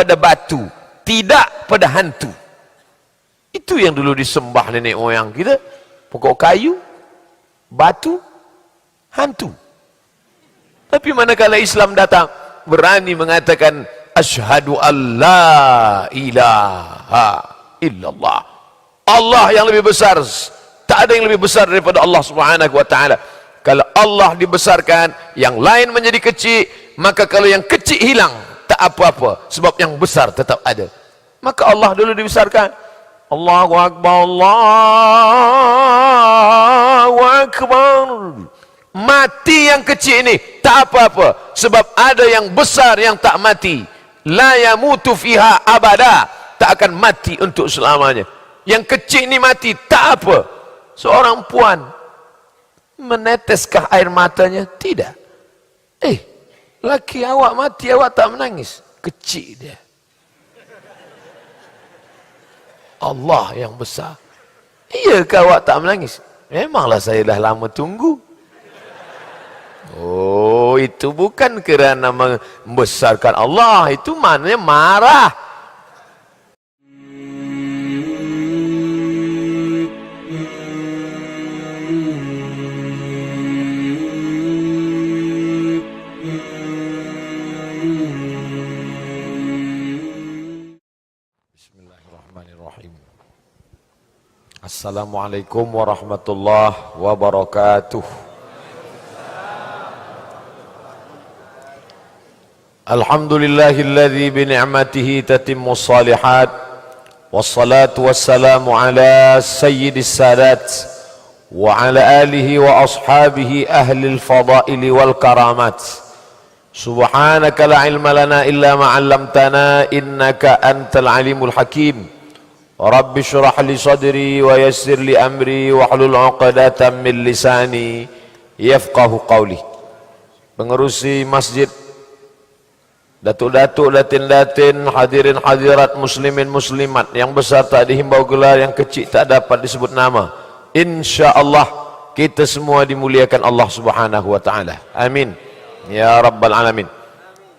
pada batu, tidak pada hantu. Itu yang dulu disembah nenek moyang kita. Pokok kayu, batu, hantu. Tapi manakala Islam datang, berani mengatakan asyhadu alla ilaha illallah. Allah yang lebih besar. Tak ada yang lebih besar daripada Allah Subhanahu wa taala. Kalau Allah dibesarkan, yang lain menjadi kecil, maka kalau yang kecil hilang, tak apa-apa, sebab yang besar tetap ada. Maka Allah dulu dibesarkan. Allahu Akbar, Allahu Akbar. Mati yang kecil ini tak apa-apa, sebab ada yang besar yang tak mati. La yamutu fiha abada, tak akan mati untuk selamanya. Yang kecil ini mati, tak apa. Seorang puan, meneteskah air matanya? Tidak. Laki awak mati, awak tak menangis? Kecil dia. Allah yang besar. Iyakah awak tak menangis? Memanglah saya dah lama tunggu. Oh, itu bukan kerana membesarkan Allah, itu maknanya marah. Bismillahirrahmanirrahim. Assalamualaikum warahmatullahi wabarakatuh. Alhamdulillahilladzi bini'matihi tatimmu salihat, wassalatu wassalamu ala sayyidis sadat wa ala alihi wa ashabihi ahlil fadaili wal karamat. Subhanaka la ilma lana illa ma 'allamtana innaka antal alimul hakim. Rabbi shrah li sadri wa yassir li amri wa hlul 'uqdatam min lisani yafqahu qawli. Pengerusi masjid, datuk-datuk, datin-datin, hadirin hadirat, muslimin muslimat, yang besar tak dihimbau gelar, yang kecil tak dapat disebut nama. InsyaAllah kita semua dimuliakan Allah Subhanahu wa ta'ala. Amin ya rabbal alamin.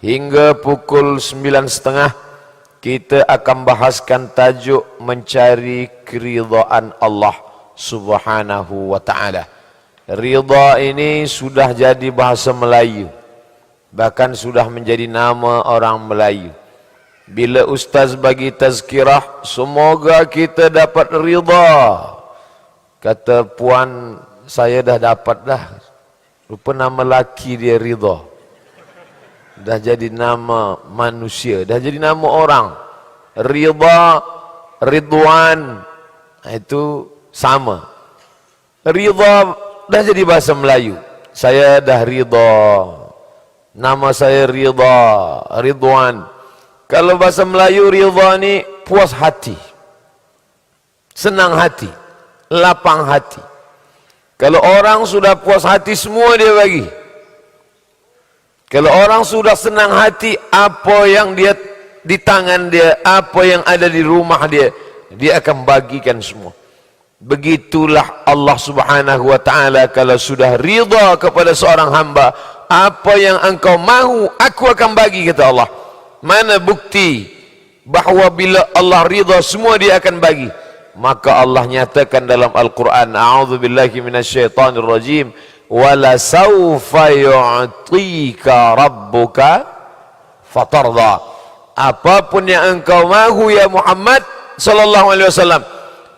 Hingga pukul 9.30 kita akan bahaskan tajuk mencari keridhaan Allah Subhanahu wa ta'ala. Ridha ini sudah jadi bahasa Melayu, bahkan sudah menjadi nama orang Melayu. Bila ustaz bagi tazkirah, semoga kita dapat ridha. Kata puan, saya dah dapat dah. Rupa nama laki dia ridha. Dah jadi nama manusia, dah jadi nama orang. Ridha, Ridwan, itu sama. Ridha dah jadi bahasa Melayu. Saya dah ridha, nama saya Ridha, Ridwan. Kalau bahasa Melayu ridha ni puas hati, senang hati, lapang hati. Kalau orang sudah puas hati, semua dia bagi. Kalau orang sudah senang hati, apa yang dia di tangan dia, apa yang ada di rumah dia, dia akan bagikan semua. Begitulah Allah Subhanahu wa ta'ala, kalau sudah ridha kepada seorang hamba, apa yang engkau mahu, aku akan bagi, kata Allah. Mana bukti bahawa bila Allah ridha, semua dia akan bagi? Maka Allah nyatakan dalam Al-Quran, a'udzubillahi minasyaitanir rajim, wala sawfa yu'tika rabbuka fatarda. Apapun yang engkau mahu ya Muhammad sallallahu alaihi wasallam,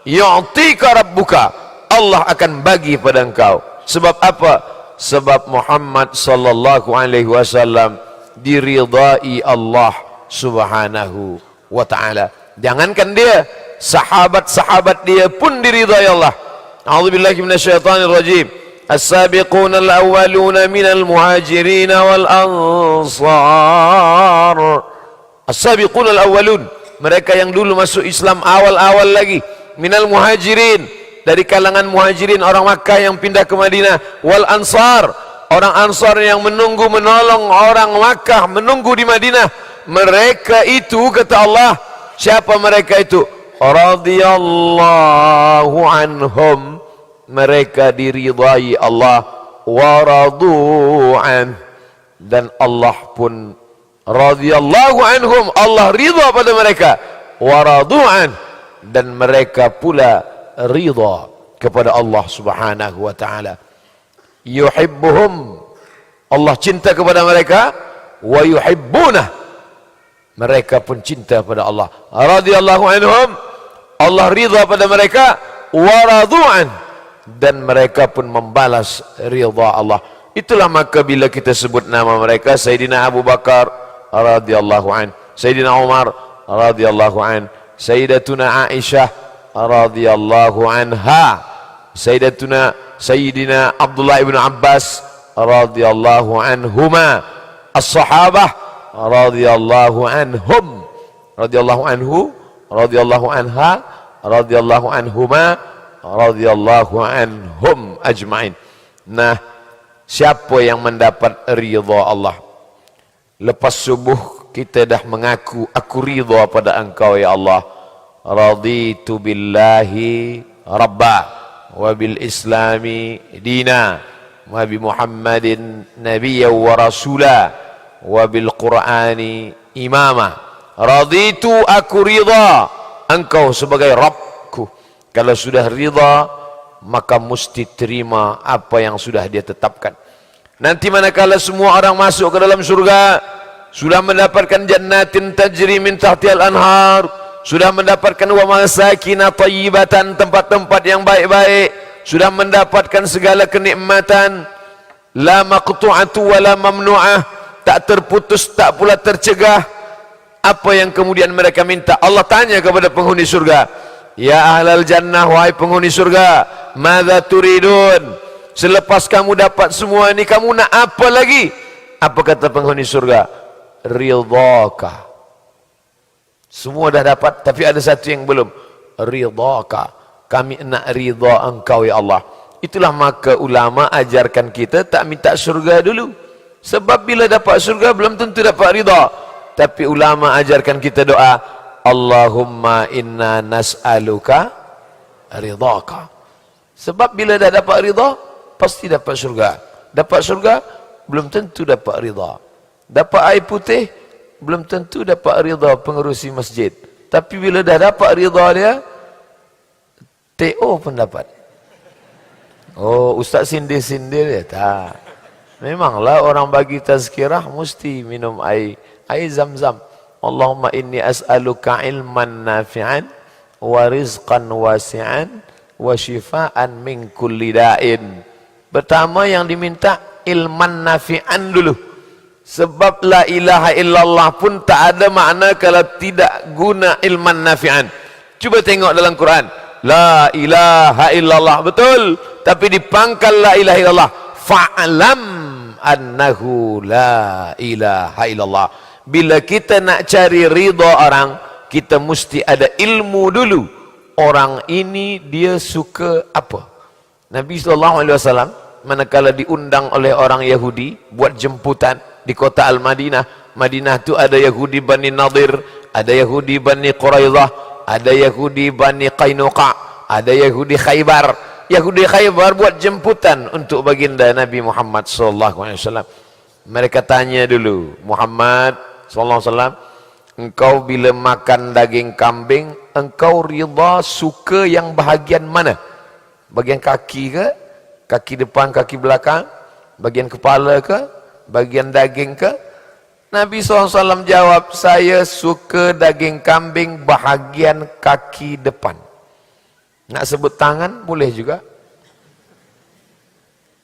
yu'tika rabbuka, Allah akan bagi pada engkau. Sebab apa? Sebab Muhammad sallallahu alaihi wasallam diridai Allah Subhanahu wa ta'ala. Jangankan dia, sahabat-sahabat dia pun diridai Allah. A'udzubillahi minasyaitanir rajim. As-sabiquna al-awwaluna minal muhajirin wal ansar. As-sabiquna al-awwalun, mereka yang dulu masuk Islam awal-awal lagi. Minal muhajirin, dari kalangan muhajirin, orang Makkah yang pindah ke Madinah. Wal ansar, orang Ansar yang menunggu menolong orang Makkah, menunggu di Madinah. Mereka itu, kata Allah, siapa mereka itu? Radhiyallahu anhum, mereka diridai Allah. Wa radu'an, dan Allah pun radhiyallahu anhum, Allah ridha pada mereka, wa radu'an, dan mereka pula ridha kepada Allah Subhanahu wa taala. Yuhibbuhum, Allah cinta kepada mereka, wa yuhibbunah, mereka pun cinta pada Allah. Radhiyallahu anhum, Allah ridha pada mereka, wa radu'an, dan mereka pun membalas ridha Allah. Itulah maka bila kita sebut nama mereka, Sayyidina Abu Bakar radhiyallahu an, Sayyidina Umar radhiyallahu an, Sayyidatuna Aisyah radhiyallahu anha, Sayyidina Abdullah ibn Abbas radhiyallahu anhuma, as-sahabah radhiyallahu anhum, radhiyallahu anhu, radhiyallahu anha, radhiyallahu anhuma, radhiyallahu anhum ajma'in. Nah, siapa yang mendapat ridha Allah? Lepas subuh kita dah mengaku, aku ridha pada engkau ya Allah. Raditu billahi rabba, wa bil islami dina, wa bi Muhammadin nabiyya wa rasula, wa bil qur'ani imama. Raditu, aku ridha engkau sebagai Rabbku. Kalau sudah ridha, maka mesti terima apa yang sudah dia tetapkan. Nanti manakala semua orang masuk ke dalam surga, sudah mendapatkan jannatin tajri min tahtihal anhar, sudah mendapatkan wa masakin thayyibatan, tempat-tempat yang baik-baik, sudah mendapatkan segala kenikmatan, la maqtu'atu wa la mamnu'ah, tak terputus tak pula tercegah. Apa yang kemudian mereka minta? Allah tanya kepada penghuni surga, ya ahlal jannah, wahai penghuni surga, madza turidun? Selepas kamu dapat semua ini, kamu nak apa lagi? Apa kata penghuni surga? Ridhaka. Semua dah dapat, tapi ada satu yang belum. Ridhaka. Kami nak ridha engkau ya Allah. Itulah maka ulama ajarkan kita tak minta surga dulu. Sebab bila dapat surga belum tentu dapat ridha. Tapi ulama ajarkan kita doa, Allahumma inna nas'aluka ridhaka. Sebab bila dah dapat ridha, pasti dapat surga. Dapat surga, belum tentu dapat ridha. Dapat air putih, belum tentu dapat ridha pengerusi masjid. Tapi bila dah dapat ridha dia, TO pun dapat. Oh, ustaz sindir-sindir ya? Tak. Memanglah orang bagi tazkirah mesti minum air zam-zam. Allahumma inni as'aluka ilman nafi'an wa rizqan wasi'an wa shifaan min kulli da'in. Pertama yang diminta ilman nafi'an dulu. Sebab la ilaha illallah pun tak ada makna kalau tidak guna ilman nafi'an. Cuba tengok dalam Quran, la ilaha illallah, betul, tapi dipangkal la ilaha illallah, fa'lam annahu la ilaha illallah. Bila kita nak cari ridha orang, kita mesti ada ilmu dulu. Orang ini dia suka apa? Nabi SAW manakala diundang oleh orang Yahudi buat jemputan di kota Al-Madinah. Madinah tu ada Yahudi Bani Nadir, ada Yahudi Bani Quraidah, ada Yahudi Bani Qainuqa, ada Yahudi Khaybar. Yahudi Khaybar buat jemputan untuk baginda Nabi Muhammad SAW. Mereka tanya dulu, Muhammad SAW, engkau bila makan daging kambing, engkau ridha suka yang bahagian mana? Bagian kaki ke? Kaki depan, kaki belakang? Bagian kepala ke? Bagian daging ke? Nabi SAW jawab, saya suka daging kambing bahagian kaki depan. Nak sebut tangan? Boleh juga.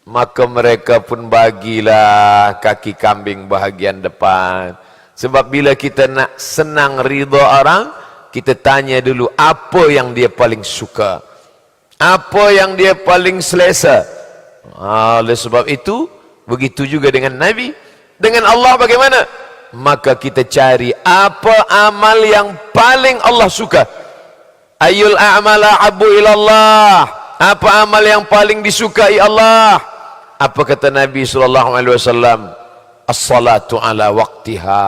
Maka mereka pun bagilah kaki kambing bahagian depan. Sebab bila kita nak senang ridha orang, kita tanya dulu apa yang dia paling suka, apa yang dia paling selesa. Oleh sebab itu, begitu juga dengan Nabi. Dengan Allah bagaimana? Maka kita cari apa amal yang paling Allah suka. Ayul a'mala habbu ilallah. Apa amal yang paling disukai Allah? Apa kata Nabi SAW? As-salatu ala waqtiha.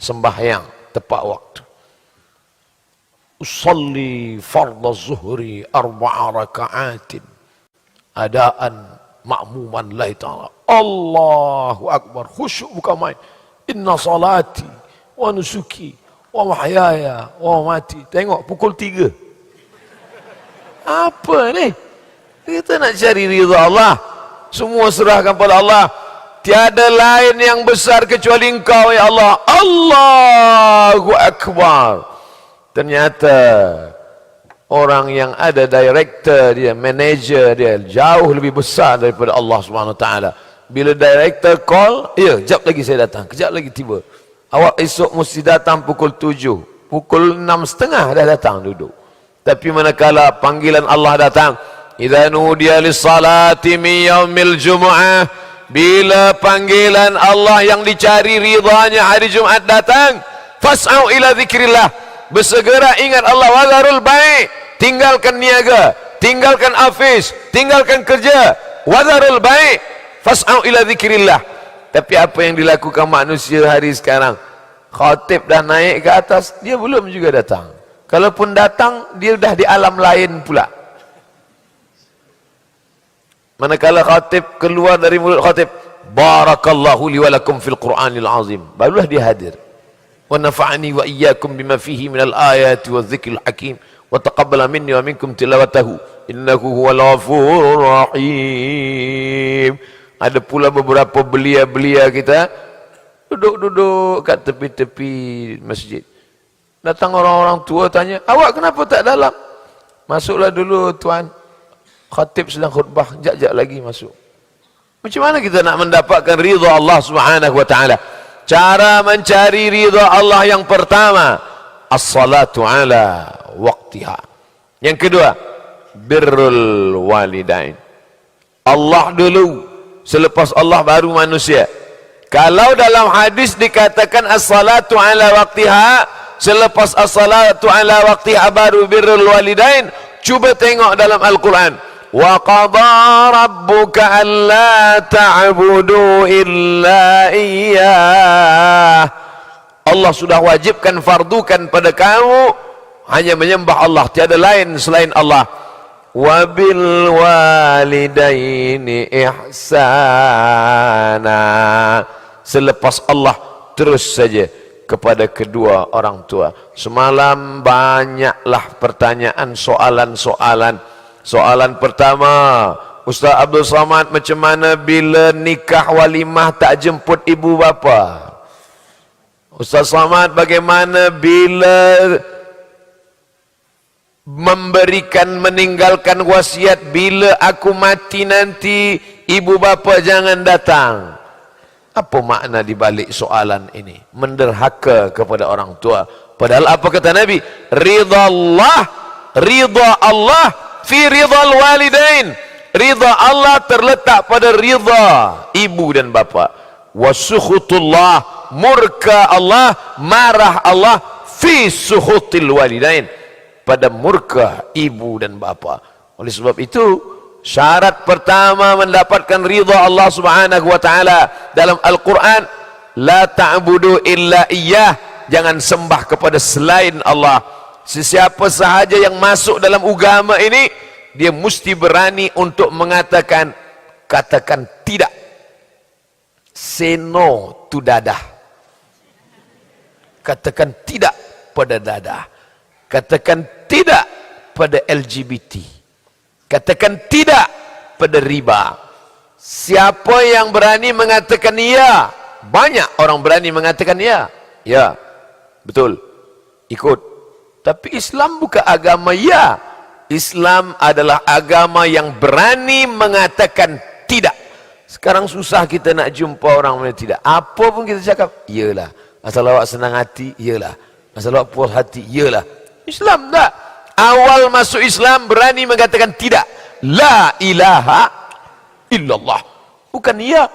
Sembahyang tepat waktu. Usalli fardha zuhri 4 raka'atin adaan ma'muman lillahi ta'ala. Allahu akbar, khusyuk bukan main. Inna salati wa nusuki wa mahyaya wa mati. Tengok pukul 3. Apa ni? Kita nak cari ridha Allah. Semua serahkan pada Allah. Tiada lain yang besar kecuali Engkau ya Allah. Allahu Akbar. Ternyata orang yang ada director dia, manager dia jauh lebih besar daripada Allah Subhanahu Wa Taala. Bila director call, ya, kejap lagi saya datang, kejap lagi tiba. Awak esok mesti datang pukul 7. Pukul 6.30 dah datang duduk. Tapi manakala panggilan Allah datang, idza nudiya lis-salati min yaumil jumu'ah, bila panggilan Allah yang dicari ridhanya hari Jumaat datang, fas'au ila dzikrillah, bersegera ingat Allah, wazarul bai', tinggalkan niaga, tinggalkan afis, tinggalkan kerja, wazarul bai', fas'au ila dzikrillah. Tapi apa yang dilakukan manusia hari sekarang? Khatib dah naik ke atas, dia belum juga datang. Kalaupun datang, dia dah di alam lain pula. Manakala khatib keluar dari mulut khatib, barakallahu li wa lakum fil Qur'anil azim, barulah dia hadir. Wa nafa'ani wa iyyakum bima fihi minal ayati wa dzikril hakim wa taqabbala minni wa minkum tilawatahu innahu huwal ghafurur rahim. Ada pula beberapa belia-belia kita duduk-duduk kat tepi-tepi masjid. Datang orang-orang tua tanya, awak kenapa tak dalam? Masuklah dulu tuan, khatib sedang khutbah, jap-jap lagi masuk. Macam mana kita nak mendapatkan ridha Allah Subhanahu Wa Taala? Cara mencari ridha Allah yang pertama, as-salatu ala waqtiha. Yang kedua, birrul walidain. Allah dulu, selepas Allah baru manusia. Kalau dalam hadis dikatakan as-salatu ala waqtiha, selepas as-salatu ala waqtiha baru birrul walidain, cuba tengok dalam Al-Quran. Wa qadha rabbuka alla ta'budu illa iyyah. Allah sudah wajibkan, fardukan pada kamu hanya menyembah Allah, tiada lain selain Allah. Wa bil walidaini ihsana. Selepas Allah terus saja kepada kedua orang tua. Semalam banyaklah pertanyaan, soalan-soalan. Soalan pertama, Ustaz Abdul Samad, macam mana bila nikah walimah tak jemput ibu bapa? Ustaz Samad, bagaimana bila memberikan, meninggalkan wasiat, bila aku mati nanti ibu bapa jangan datang? Apa makna di balik soalan ini? Menderhaka kepada orang tua. Padahal apa kata Nabi? Ridha Allah, ridha Allah fi ridhal walidain. Ridha Allah terletak pada ridha ibu dan bapa. Wa sukhutullah, murka Allah, marah Allah, fi sukhutil walidain, pada murka ibu dan bapa. Oleh sebab itu, syarat pertama mendapatkan ridha Allah Subhanahu Wa Taala dalam Al-Quran, la ta'budu illa iyyah, jangan sembah kepada selain Allah. Sesiapa sahaja yang masuk dalam agama ini, dia mesti berani untuk mengatakan, katakan tidak. Say no to dadah. Katakan tidak pada dadah. Katakan tidak pada LGBT. Katakan tidak pada riba. Siapa yang berani mengatakan ya? Banyak orang berani mengatakan ya. Ya, betul, ikut. Tapi Islam bukan agama ya. Islam adalah agama yang berani mengatakan tidak. Sekarang susah kita nak jumpa orang yang tidak. Apa pun kita cakap, iyalah. Asal awak senang hati, iyalah. Asal awak puas hati, iyalah. Islam tak. Awal masuk Islam berani mengatakan tidak. La ilaha illallah. Bukan ya.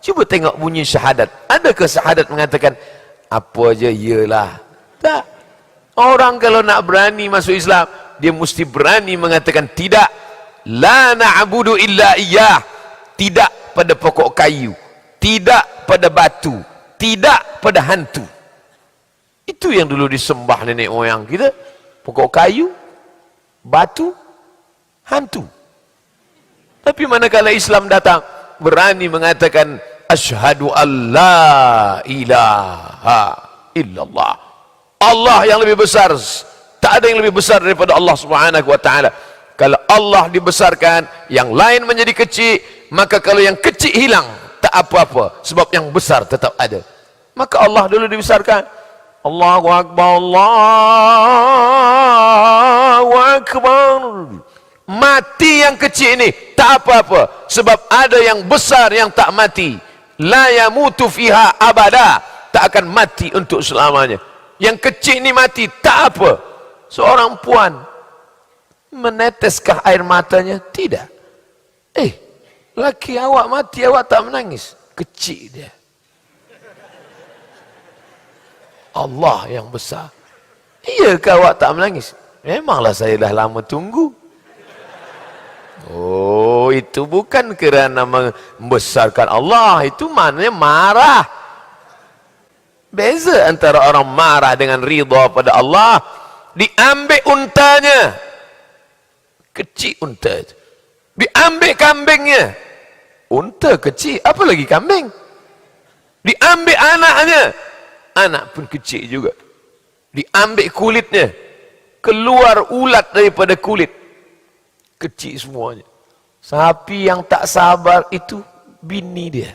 Cuba tengok bunyi syahadat. Adakah syahadat mengatakan apa aja iyalah? Tak. Orang kalau nak berani masuk Islam, dia mesti berani mengatakan tidak. La na'budu illa iyyah. Tidak pada pokok kayu, tidak pada batu, tidak pada hantu. Itu yang dulu disembah nenek moyang kita. Pokok kayu, batu, hantu. Tapi manakala Islam datang, berani mengatakan asyhadu an la ilaha illallah. Allah yang lebih besar, tak ada yang lebih besar daripada Allah Subhanahu wa taala. Kalau Allah dibesarkan, yang lain menjadi kecil, maka kalau yang kecil hilang, tak apa-apa, sebab yang besar tetap ada. Maka Allah dulu dibesarkan. Allahu Akbar, Allahu Akbar. Mati yang kecil ini tak apa-apa, sebab ada yang besar yang tak mati. La yamutu fiha abada, tak akan mati untuk selamanya. Yang kecil ini mati, tak apa. Seorang puan, meneteskah air matanya? Tidak. Laki awak mati, awak tak menangis? Kecil dia. Allah yang besar. Iyakah awak tak menangis? Memanglah saya dah lama tunggu. Oh, itu bukan kerana membesarkan Allah, itu maknanya marah. Beza antara orang marah dengan ridha pada Allah. Diambil untanya, kecil unta itu. Diambil kambingnya, unta kecil, apa lagi kambing. Diambil anaknya, anak pun kecil juga. Diambil kulitnya, keluar ulat daripada kulit, kecil semuanya. Sapi yang tak sabar itu bini dia,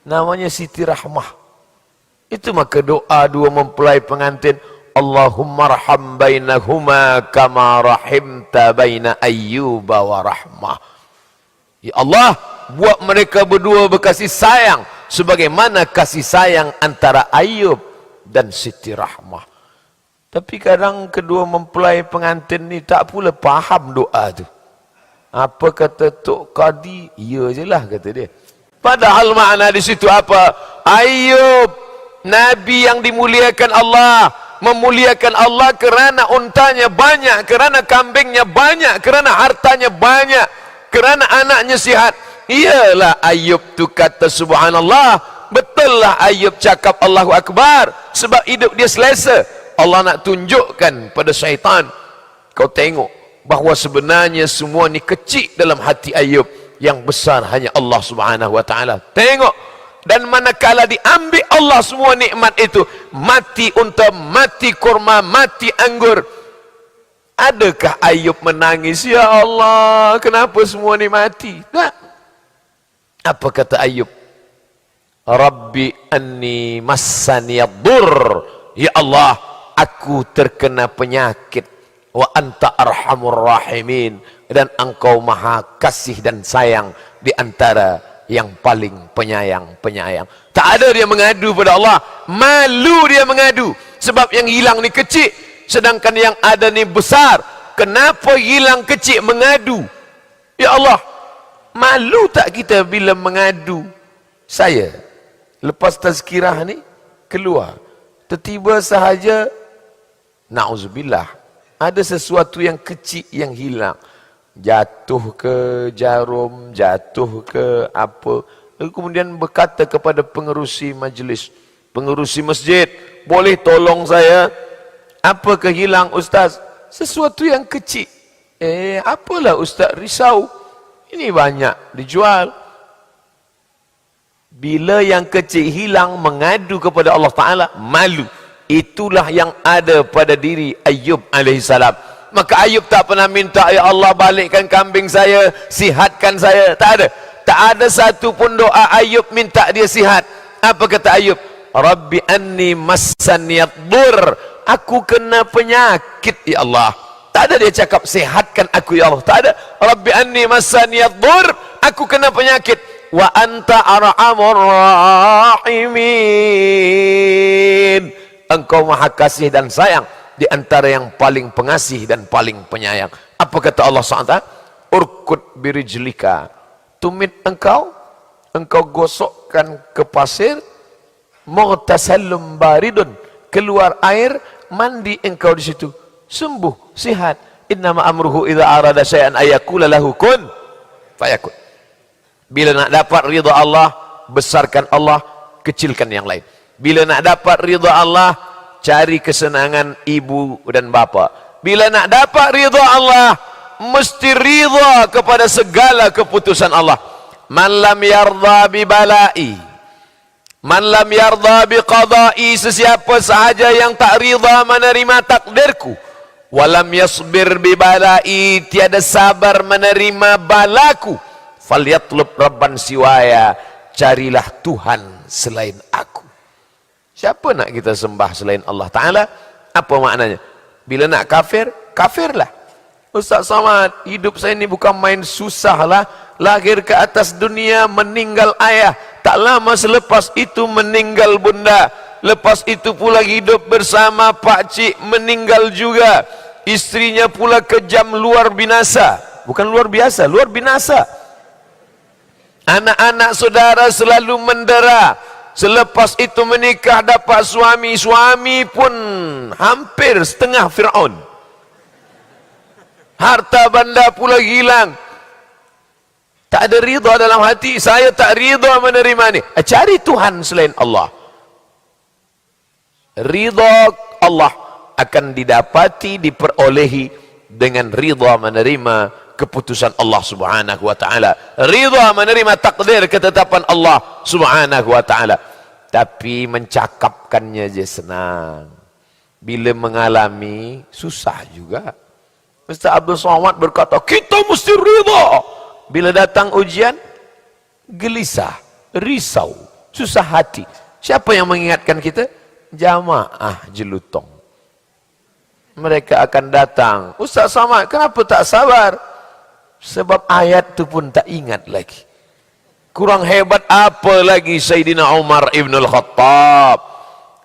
namanya Siti Rahmah. Itu maka doa dua mempelai pengantin, Allahumma arham bainahuma kama rahimta baina Ayyuba wa Rahmah. Ya Allah, buat mereka berdua berkasih sayang sebagaimana kasih sayang antara Ayub dan Siti Rahmah. Tapi kadang kedua mempelai pengantin ni tak pula faham doa tu. Apa kata Tok Qadi? Ya je lah, kata dia. Padahal makna di situ apa? Ayub, Nabi yang dimuliakan Allah, memuliakan Allah kerana untanya banyak, kerana kambingnya banyak, kerana hartanya banyak, kerana anaknya sihat. Iyalah Ayub tu kata subhanallah. Betul lah Ayub cakap Allahu Akbar, sebab hidup dia selesa. Allah nak tunjukkan pada syaitan, kau tengok bahawa sebenarnya semua ni kecil dalam hati Ayub, yang besar hanya Allah Subhanahu wa taala. Tengok, dan manakala diambil Allah semua nikmat itu, mati unta, mati kurma, mati anggur, adakah Ayub menangis, ya Allah kenapa semua ni mati? Tak. Apa kata Ayub? Rabbi anni massaniyad-dur, ya Allah aku terkena penyakit, wa anta arhamur rahimin, dan engkau maha kasih dan sayang di antara yang paling penyayang. Tak ada dia mengadu pada Allah, malu dia mengadu, sebab yang hilang ni kecil, sedangkan yang ada ni besar. Kenapa hilang kecil mengadu? Ya Allah, malu tak kita bila mengadu? Saya lepas tazkirah ni keluar, tiba-tiba sahaja, na'udzubillah, ada sesuatu yang kecil yang hilang. Jatuh ke jarum, jatuh ke apa. Lalu kemudian berkata kepada pengerusi majlis, pengerusi masjid, boleh tolong saya? Apa kehilang Ustaz? Sesuatu yang kecil. Apalah Ustaz risau? Ini banyak dijual. Bila yang kecil hilang, mengadu kepada Allah Ta'ala, malu. Itulah yang ada pada diri Ayub alaihissalam. Maka Ayub tak pernah minta, ya Allah balikkan kambing saya, sihatkan saya. Tak ada. Tak ada satu pun doa Ayub minta dia sihat. Apa kata Ayub? Rabbi anni massaniyad-dur, aku kena penyakit ya Allah. Tak ada dia cakap sihatkan aku ya Allah. Tak ada. Rabbi anni massaniyad-dur, aku kena penyakit. Wa anta arhamur rahimin, engkau maha kasih dan sayang di antara yang paling pengasih dan paling penyayang. Apa kata Allah SWT? Urkud birijlika, tumit engkau gosokkan ke pasir, mughtasallum baridun, keluar air, mandi engkau di situ, sembuh, sihat. Innama amruhu idza arada syai'an ayaqula lahu kun fayakun. Bila nak dapat ridha Allah, besarkan Allah, kecilkan yang lain. Bila nak dapat ridha Allah, cari kesenangan ibu dan bapa. Bila nak dapat ridha Allah, mesti ridha kepada segala keputusan Allah. Man lam yardha bi balai, man lam yardha bi qadai, sesiapa sahaja yang tak ridha menerima takdirku, walam yasbir bi balai, tiada sabar menerima balaku, falyatlub rabban siwaya, carilah Tuhan selain aku. Siapa nak kita sembah selain Allah Ta'ala? Apa maknanya? Bila nak kafir, kafirlah. Ustaz Samad, hidup saya ini bukan main susah lah. Lahir ke atas dunia, meninggal ayah. Tak lama selepas itu meninggal bunda. Lepas itu pula hidup bersama pakcik, meninggal juga. Istrinya pula kejam luar binasa. Bukan luar biasa, luar binasa. Anak-anak saudara selalu mendera. Selepas itu menikah dapat suami. Suami pun hampir setengah Fir'aun. Harta benda pula hilang. Tak ada ridha dalam hati. Saya tak ridha menerima ni. Cari Tuhan selain Allah. Ridha Allah akan didapati, diperolehi dengan ridha menerima keputusan Allah Subhanahu wa ta'ala. Ridha menerima takdir ketetapan Allah Subhanahu wa ta'ala. Tapi mencakapkannya je senang. Bila mengalami, susah juga. Ustaz Abdul Somad berkata, kita mesti ridha. Bila datang ujian, gelisah, risau, susah hati. Siapa yang mengingatkan kita? Jamaah jelutong. Mereka akan datang. Ustaz Somad, kenapa tak sabar? Sebab ayat tu pun tak ingat lagi. Kurang hebat apa lagi Sayyidina Umar ibn al-Khattab.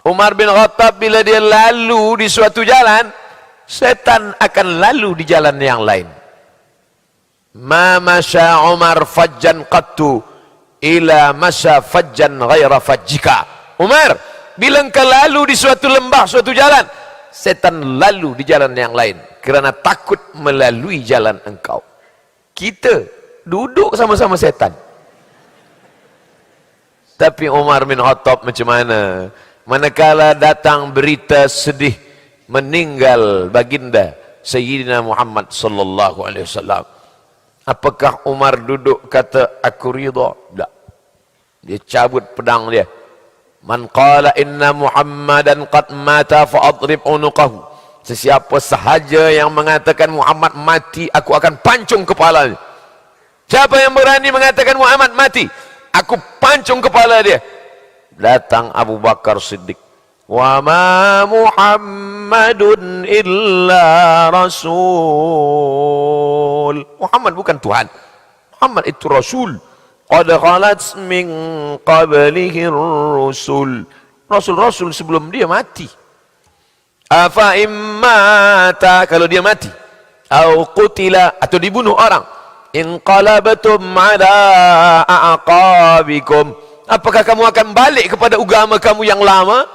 Umar bin Khattab bila dia lalu di suatu jalan, setan akan lalu di jalan yang lain. Ma masya Umar fajjan qattu ila masya fajjan ghaira fajjika. Umar, bila engkau lalu di suatu lembah, suatu jalan, setan lalu di jalan yang lain kerana takut melalui jalan engkau. Kita duduk sama-sama setan. Tapi Umar bin Khattab macam mana? Manakala datang berita sedih meninggal baginda Sayyidina Muhammad sallallahu alaihi wasallam, apakah Umar duduk kata aku ridha? Tak. Dia cabut pedang dia. Man qala inna Muhammadan qad mata fa adrib unuqahu. Sesiapa sahaja yang mengatakan Muhammad mati, aku akan pancung kepalanya. Siapa yang berani mengatakan Muhammad mati, aku pancung kepala dia. Datang Abu Bakar Siddiq. Wa ma Muhammadun illa rasul. Muhammad bukan Tuhan. Muhammad itu Rasul. Qad khalat min qablihi rusul. Rasul-rasul sebelum dia mati. Afa immata, kalau dia mati, au qutila, atau dibunuh orang, inqalabatum ala a'aqabikum, apakah kamu akan balik kepada agama kamu yang lama?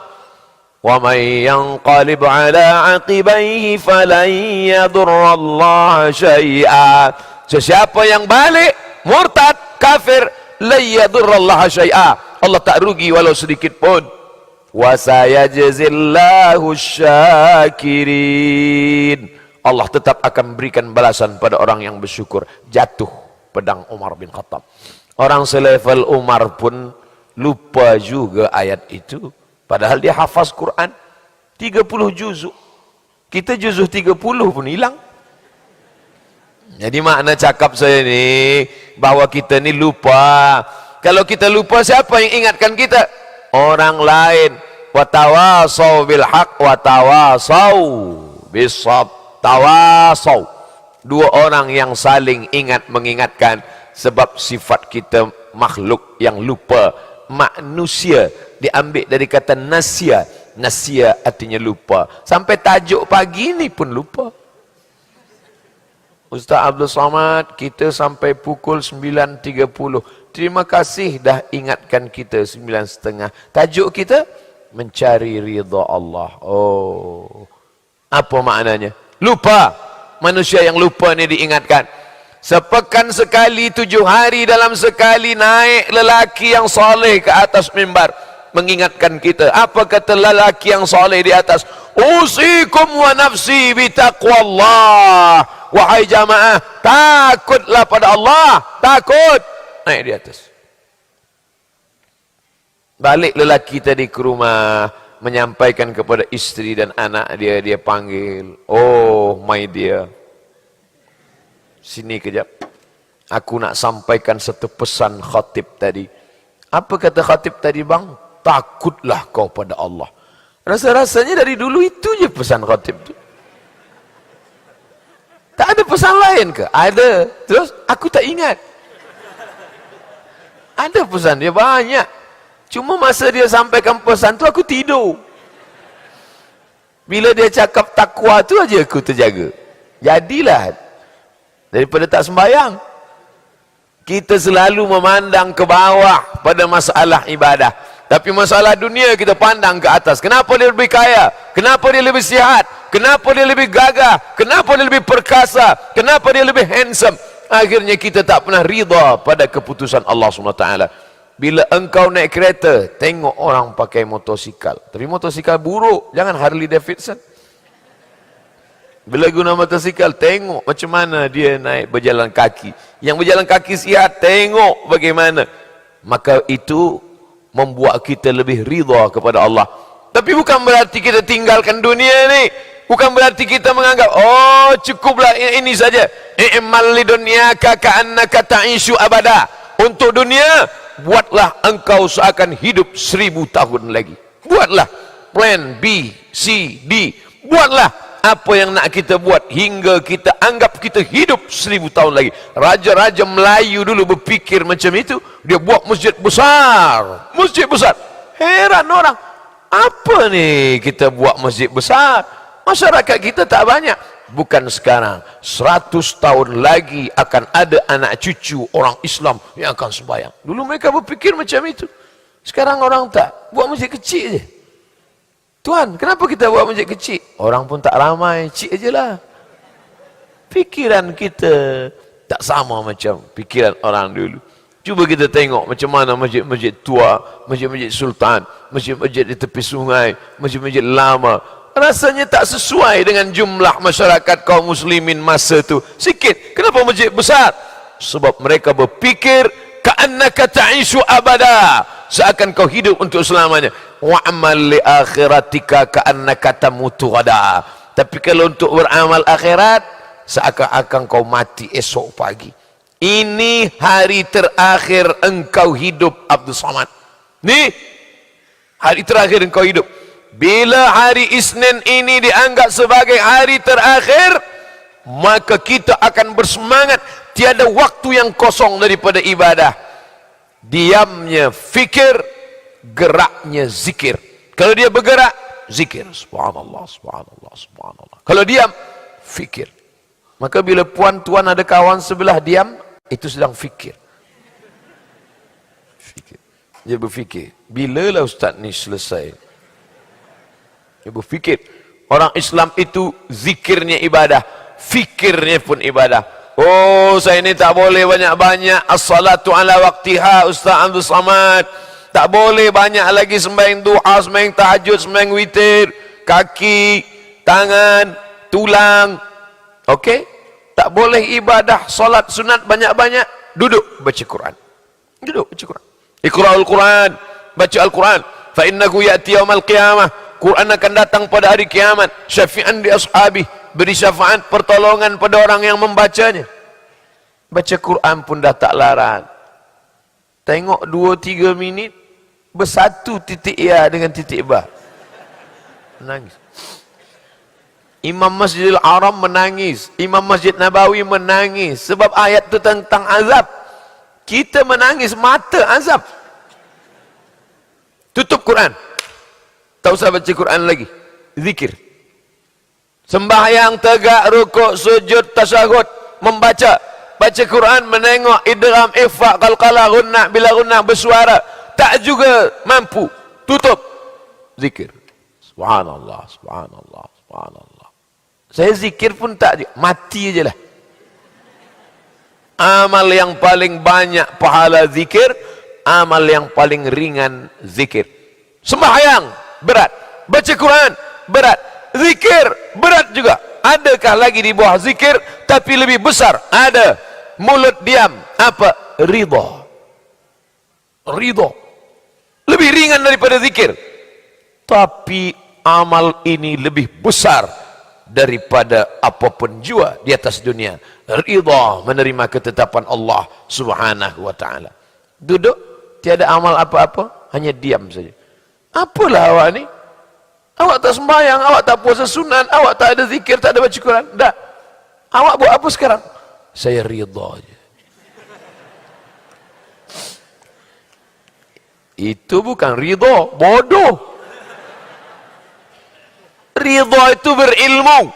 Wa may yanqalib ala aqibaihi falan yadurrallaha syai'a. Sesiapa yang balik murtad kafir, la yadurrallaha syai'a, Allah tak rugi walau sedikit pun. Wa sayajzillahu syakirin, Allah tetap akan berikan balasan pada orang yang bersyukur. Jatuh pedang Umar bin Khattab. Orang selevel Umar pun lupa juga ayat itu. Padahal dia hafaz Quran 30 juzuk. Kita juzuk 30 pun hilang. Jadi makna cakap saya ni, bahawa kita ni lupa. Kalau kita lupa, siapa yang ingatkan kita? Orang lain. Watawasau bil haq, watawasau bisab. Tawasau, dua orang yang saling ingat mengingatkan. Sebab sifat kita makhluk yang lupa. Manusia diambil dari kata nasya. Nasya artinya lupa. Sampai tajuk pagi ni pun lupa. Ustaz Abdul Somad, kita sampai pukul 9.30. Terima kasih dah ingatkan kita 9.30. Tajuk kita mencari ridha Allah. Oh, apa maknanya? Lupa. Manusia yang lupa ni diingatkan. Sepekan sekali, 7 hari dalam sekali naik lelaki yang soleh ke atas mimbar mengingatkan kita. Apa kata lelaki yang soleh di atas? Usikum wa nafsi bitaqwallah. Wahai jamaah, takutlah pada Allah. Takut. naik di atas. Balik lelaki tadi ke rumah, menyampaikan kepada istri dan anak dia, dia panggil, oh my dear, sini kejap, aku nak sampaikan satu pesan khatib tadi. Apa kata khatib tadi bang? Takutlah kau pada Allah. Rasa-rasanya dari dulu itu je pesan khatib tu. Tak ada pesan lain ke? Ada. Terus aku tak ingat. Ada pesan dia banyak. Cuma masa dia sampaikan pesan tu aku tidur. Bila dia cakap takwa tu aja aku terjaga. Jadilah daripada tak sembahyang. Kita selalu memandang ke bawah pada masalah ibadah. Tapi masalah dunia kita pandang ke atas. Kenapa dia lebih kaya? Kenapa dia lebih sihat? Kenapa dia lebih gagah? Kenapa dia lebih perkasa? Kenapa dia lebih handsome? Akhirnya kita tak pernah rida pada keputusan Allah SWT. Bila engkau naik kereta, tengok orang pakai motosikal. Tapi motosikal buruk, jangan Harley Davidson. Bila guna motosikal, tengok macam mana dia naik berjalan kaki. Yang berjalan kaki sihat, tengok bagaimana. Maka itu membuat kita lebih ridha kepada Allah. Tapi bukan berarti kita tinggalkan dunia ni. Bukan berarti kita menganggap, oh cukuplah ini saja. I'mal lidunyaka ka'annaka ta'ishu abada. Untuk dunia, buatlah engkau seakan hidup 1000 tahun lagi. Buatlah plan B, C, D. Buatlah apa yang nak kita buat hingga kita anggap kita hidup 1000 tahun lagi. Raja-raja Melayu dulu berfikir macam itu. Dia buat masjid besar. Masjid besar. Heran orang. Apa ni kita buat masjid besar? Masyarakat kita tak banyak. Bukan sekarang. 100 tahun lagi akan ada anak cucu orang Islam yang akan sembahyang. Dulu mereka berfikir macam itu. Sekarang orang tak. Buat masjid kecil je. Tuan, kenapa kita buat masjid kecil? Orang pun tak ramai. Cik je lah. Fikiran kita tak sama macam fikiran orang dulu. Cuba kita tengok macam mana masjid-masjid tua, masjid-masjid sultan, masjid-masjid di tepi sungai, masjid-masjid lama. Rasanya tak sesuai dengan jumlah masyarakat kaum muslimin masa tu. Sikit. Kenapa masjid besar? Sebab mereka berfikir ka'annaka ta'ishu abada. Seakan kau hidup untuk selamanya. Wa'amal li akhiratika ka'annaka tamutu ghadaa. Tapi kalau untuk beramal akhirat, seakan-akan kau mati esok pagi. Ini hari terakhir engkau hidup, Abdul Samad. Ni hari terakhir engkau hidup. Bila hari Isnin ini dianggap sebagai hari terakhir, maka kita akan bersemangat. Tiada waktu yang kosong daripada ibadah. Diamnya fikir, geraknya zikir. Kalau dia bergerak, zikir. Subhanallah, subhanallah, subhanallah. Kalau diam, fikir. Maka bila puan-tuan ada kawan sebelah diam, itu sedang fikir. Fikir. Dia berfikir, bilalah ustaz ni selesai. Dia berfikir. Orang Islam itu zikirnya ibadah, fikirnya pun ibadah. Oh, saya ni tak boleh banyak-banyak as-salatu ala waqtiha, Ustaz Abdul Samad. Tak boleh banyak lagi sembahyang duha, sembahyang tahajud, sembahyang witir, kaki, tangan, tulang. Okey? Tak boleh ibadah solat sunat banyak-banyak. Duduk baca Quran. Duduk baca Quran. Iqra'ul Quran, baca Al-Quran. Fa innahu ya'ti yaumal qiyamah. Quran akan datang pada hari kiamat. Syafi'an di ashabi, beri syafaat pertolongan pada orang yang membacanya. Baca Quran pun dah tak larang. Tengok 2-3 minit, bersatu titik ya dengan titik ba. Menangis. Imam Masjidil Haram menangis. Imam Masjid Nabawi menangis. Sebab ayat itu tentang azab. Kita menangis mata azab. Tutup Quran. Tak usah baca Quran lagi. Zikir. Sembahyang tegak, rukuk, sujud, tasyahud, membaca. Baca Quran, menengok, idgham, ikhfa, qalqalah, gunnah, bila gunnah, bersuara. Tak juga mampu. Tutup. Zikir. Subhanallah, subhanallah, subhanallah. Saya zikir pun tak, mati je lah. Amal yang paling banyak pahala zikir, amal yang paling ringan zikir. Sembahyang berat, baca Quran berat, zikir berat juga. Adakah lagi di bawah zikir tapi lebih besar? Ada. Mulut diam, apa? Ridha. Ridho lebih ringan daripada zikir, tapi amal ini lebih besar daripada apapun jua di atas dunia. Ridha menerima ketetapan Allah subhanahu wa ta'ala. Duduk, tiada amal apa-apa, hanya diam saja. Apalah awak ni? Awak tak sembahyang, awak tak puasa sunat, awak tak ada zikir, tak ada baca Quran. Tak. Awak buat apa sekarang? Saya ridha je. Itu bukan ridha, bodoh. Ridha itu berilmu.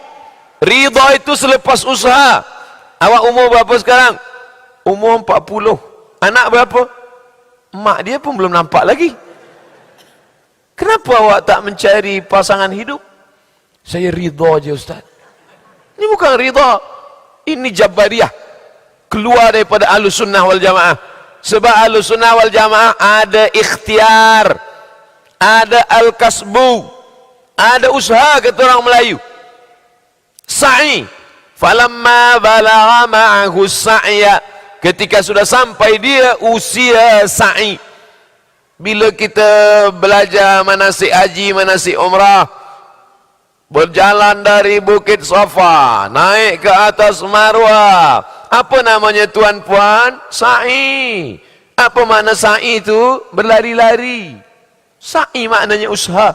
Ridha itu selepas usaha. Awak umur berapa sekarang? Umur 40. Anak berapa? Mak dia pun belum nampak lagi. Kenapa awak tak mencari pasangan hidup? Saya ridha je Ustaz. Ini bukan ridha. Ini Jabariyah. Keluar daripada Ahlus Sunnah wal Jamaah. Sebab Ahlus Sunnah wal Jamaah ada ikhtiar, ada al-kasbu, ada usaha, kata orang Melayu. Sa'i. Falamma balagha ma'ahu sa'ya. Ketika sudah sampai dia usia sa'i. Bila kita belajar manasik haji, manasik umrah, berjalan dari Bukit Safa, naik ke atas Marwah. Apa namanya tuan puan? Sa'i. Apa makna sa'i itu? Berlari-lari. Sa'i maknanya usaha.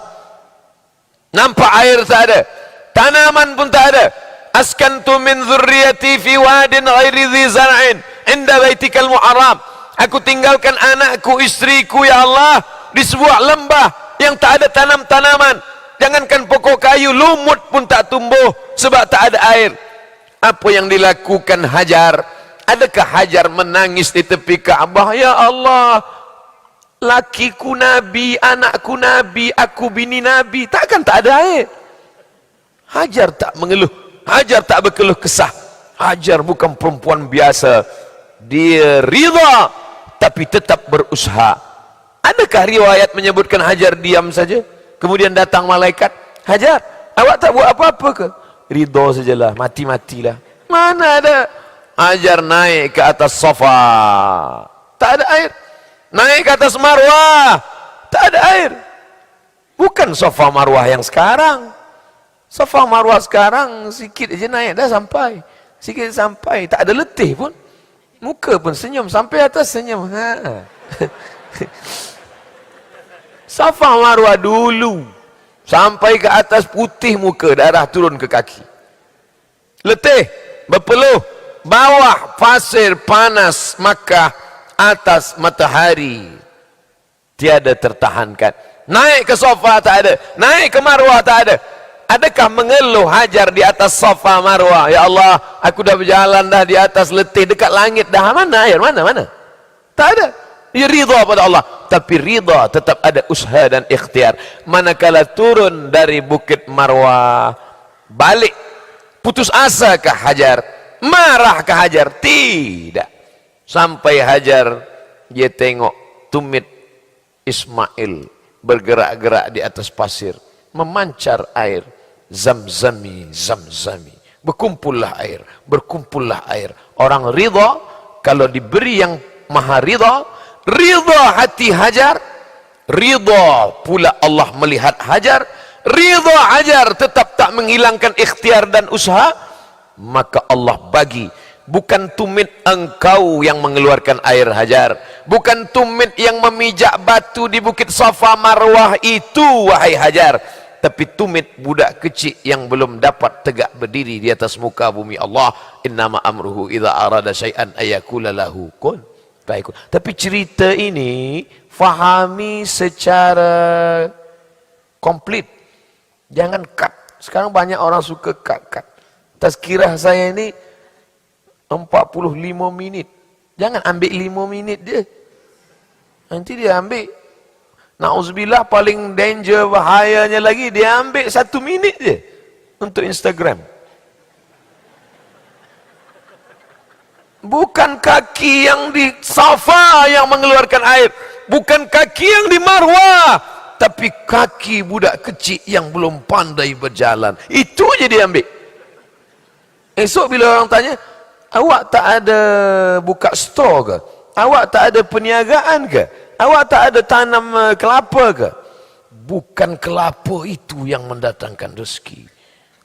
Nampak air tak ada, tanaman pun tak ada. Askantu min dzurriyyati fi wadin ghairi dhi zar'in inda baitikal muharram. Aku tinggalkan anakku, istriku ya Allah di sebuah lembah yang tak ada tanam-tanaman. Jangankan pokok kayu, lumut pun tak tumbuh sebab tak ada air. Apa yang dilakukan Hajar? Adakah Hajar menangis di tepi Kaabah? Ya Allah, lakiku Nabi, anakku Nabi, aku bini Nabi. Takkan tak ada air? Hajar tak mengeluh. Hajar tak berkeluh kesah. Hajar bukan perempuan biasa. Dia ridha, tapi tetap berusaha. Adakah riwayat menyebutkan Hajar diam saja? Kemudian datang malaikat. Hajar, awak tak buat apa-apa ke? Ridha sajalah, mati-matilah. Mana ada? Hajar naik ke atas Safa, tak ada air. Naik ke atas Marwah, tak ada air. Bukan Safa Marwah yang sekarang. Safa Marwah sekarang sikit aja naik dah sampai. Sikit sampai, tak ada letih pun. Muka pun senyum, sampai atas senyum. Safa Marwah dulu sampai ke atas putih muka, darah turun ke kaki. Letih, berpeluh, bawah pasir panas Makkah, atas matahari tiada tertahankan. Naik ke Safa tak ada, naik ke Marwah tak ada. Adakah mengeluh Hajar di atas Safa Marwah? Ya Allah, aku dah berjalan dah di atas, letih, dekat langit dah. Mana air? Mana? Tak ada. Dia ridha pada Allah, tapi ridha tetap ada usaha dan ikhtiar. Manakala turun dari Bukit Marwah, balik, putus asa ke Hajar? Marah ke Hajar? Tidak. Sampai Hajar, dia tengok tumit Ismail bergerak-gerak di atas pasir, memancar air. Zamzami, zamzami. Berkumpullah air, berkumpullah air. Orang ridha, kalau diberi yang maha ridha, ridha hati Hajar, ridha pula Allah melihat Hajar, ridha Hajar tetap tak menghilangkan ikhtiar dan usaha, maka Allah bagi. Bukan tumit engkau yang mengeluarkan air Hajar, bukan tumit yang memijak batu di Bukit Safa Marwah itu wahai Hajar, tapi tumit budak kecil yang belum dapat tegak berdiri di atas muka bumi Allah. Innama amruhu idza arada syai'an ayakula lahu kun fayakun. Tapi cerita ini fahami secara komplit, jangan cut. Sekarang banyak orang suka cut. Tazkirah saya ini 45 minit. Jangan ambil 5 minit dia. Nanti dia ambil, na'udzubillah, paling danger, bahayanya lagi, dia ambil 1 minit je untuk Instagram. Bukan kaki yang di Safa yang mengeluarkan air, bukan kaki yang di Marwah, tapi kaki budak kecil yang belum pandai berjalan. Itu je dia ambil. Esok bila orang tanya, awak tak ada buka store ke? Awak tak ada perniagaan ke? Awak tak ada tanam kelapa ke? Bukan kelapa itu yang mendatangkan rezeki.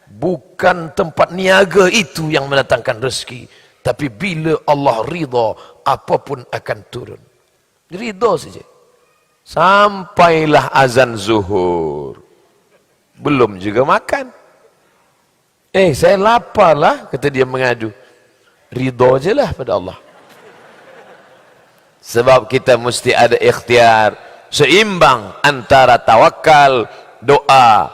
Bukan tempat niaga itu yang mendatangkan rezeki. Tapi bila Allah ridha, apapun akan turun. Ridha saja. Sampailah azan zuhur. Belum juga makan. Saya lapar lah, kata dia mengadu. Ridha je lah pada Allah. Sebab kita mesti ada ikhtiar seimbang antara tawakal, doa.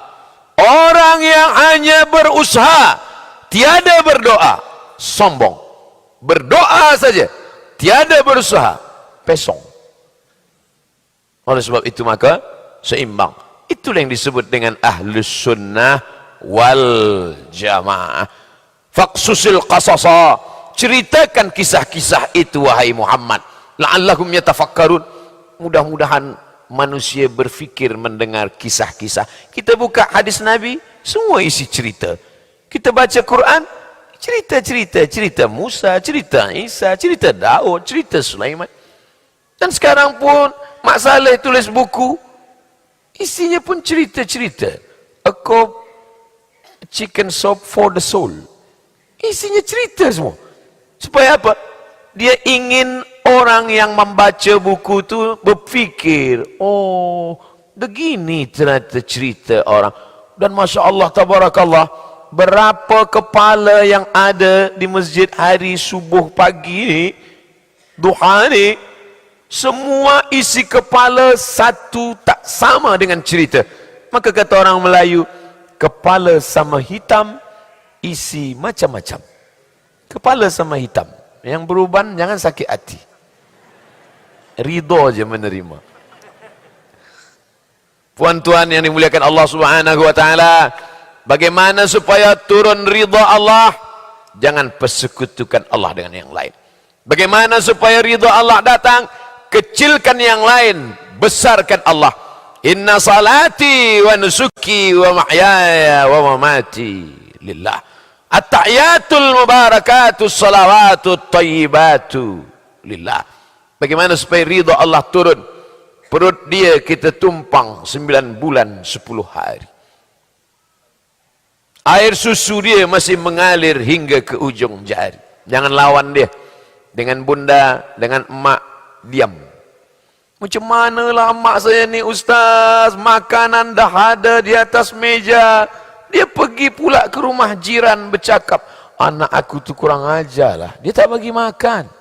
Orang yang hanya berusaha, tiada berdoa, sombong. Berdoa saja, tiada berusaha, pesong. Oleh sebab itu maka seimbang. Itulah yang disebut dengan ahlus sunnah wal jamaah. Faqsusil qasasa, ceritakan kisah-kisah itu wahai Muhammad, la'allahum yatafakkarun. Mudah-mudahan manusia berfikir mendengar kisah-kisah. Kita buka hadis Nabi, semua isi cerita. Kita baca Quran, cerita Musa, cerita Isa, cerita Daud, cerita Sulaiman. Dan sekarang pun Mak Saleh tulis buku, isinya pun cerita-cerita. A cup chicken soup for the soul. Isinya cerita semua. Supaya apa? Dia ingin orang yang membaca buku itu berfikir, oh, begini ternyata cerita orang. Dan Masya Allah, Tabarakallah, berapa kepala yang ada di masjid hari subuh pagi ni, duha ni, semua isi kepala satu tak sama dengan cerita. Maka kata orang Melayu, kepala sama hitam, isi macam-macam. Kepala sama hitam. Yang beruban jangan sakit hati. Ridho je menerima. Puan-tuan yang dimuliakan Allah Subhanahu wa taala, bagaimana supaya turun ridha Allah? Jangan persekutukan Allah dengan yang lain. Bagaimana supaya ridha Allah datang? Kecilkan yang lain, besarkan Allah. Inna salati wa nusuki wa mahyaya wa mamati lillah. At-tahiyatul mubarakatus salawatut tayyibatu lillah. Bagaimana supaya ridha Allah turun? Perut dia kita tumpang 9 bulan 10 hari. Air susu dia masih mengalir hingga ke ujung jari. Jangan lawan dia. Dengan bunda, dengan emak, diam. Macam manalah emak saya ni ustaz, makanan dah ada di atas meja. Dia pergi pula ke rumah jiran bercakap, anak aku tu kurang ajar lah, dia tak bagi makan.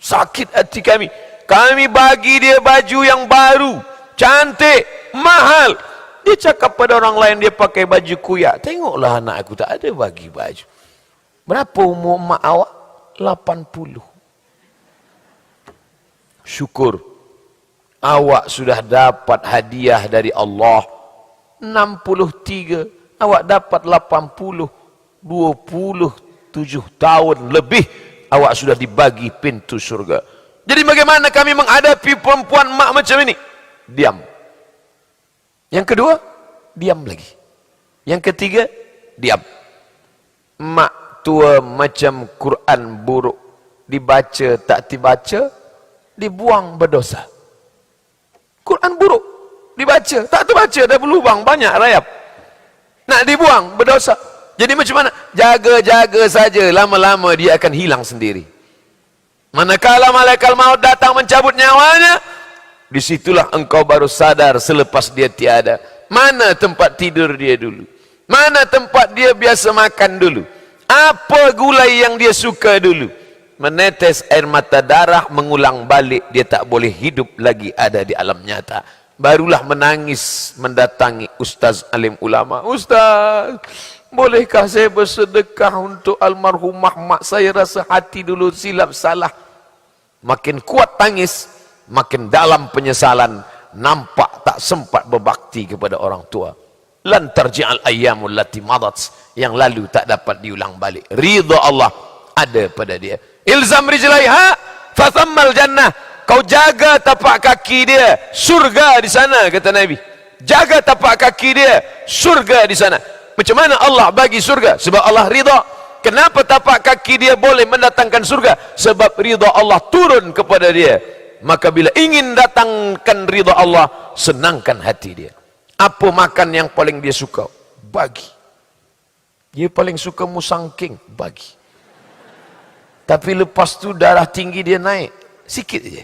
Sakit hati kami. Kami bagi dia baju yang baru, cantik, mahal. Dia cakap pada orang lain dia pakai baju kuyak. Tengoklah anak aku tak ada bagi baju. Berapa umur mak awak? 80. Syukur awak sudah dapat hadiah dari Allah 63. Awak dapat 80, 27 tahun lebih awak sudah dibagi pintu surga. Jadi bagaimana kami menghadapi perempuan mak macam ini? Diam. Yang kedua, diam lagi. Yang ketiga, diam. Mak tua macam Quran buruk, dibaca tak dibaca, dibuang berdosa. Quran buruk, dibaca tak terbaca, dah berlubang banyak rayap. Nak dibuang berdosa. Jadi macam mana? Jaga-jaga saja, lama-lama dia akan hilang sendiri. Manakala malaikat maut datang mencabut nyawanya, disitulah engkau baru sadar selepas dia tiada. Mana tempat tidur dia dulu? Mana tempat dia biasa makan dulu? Apa gulai yang dia suka dulu? Menetes air mata darah, mengulang balik, dia tak boleh hidup lagi ada di alam nyata. Barulah menangis mendatangi ustaz alim ulama. Ustaz, bolehkah saya bersedekah untuk almarhumah mak saya? Rasa hati dulu silap salah. Makin kuat tangis, makin dalam penyesalan. Nampak tak sempat berbakti kepada orang tua. Lan tarji'al ayyamul lati madat, yang lalu tak dapat diulang balik. Ridha Allah ada pada dia. Ilzam rijlaiha fathammal jannah. Kau jaga tapak kaki dia, surga di sana, kata Nabi. Jaga tapak kaki dia, surga di sana. Macam mana Allah bagi surga? Sebab Allah ridha. Kenapa tapak kaki dia boleh mendatangkan surga? Sebab ridha Allah turun kepada dia. Maka bila ingin datangkan ridha Allah, senangkan hati dia. Apa makan yang paling dia suka? Bagi. Dia paling suka musangking, bagi. Tapi lepas tu darah tinggi dia naik, sikit je.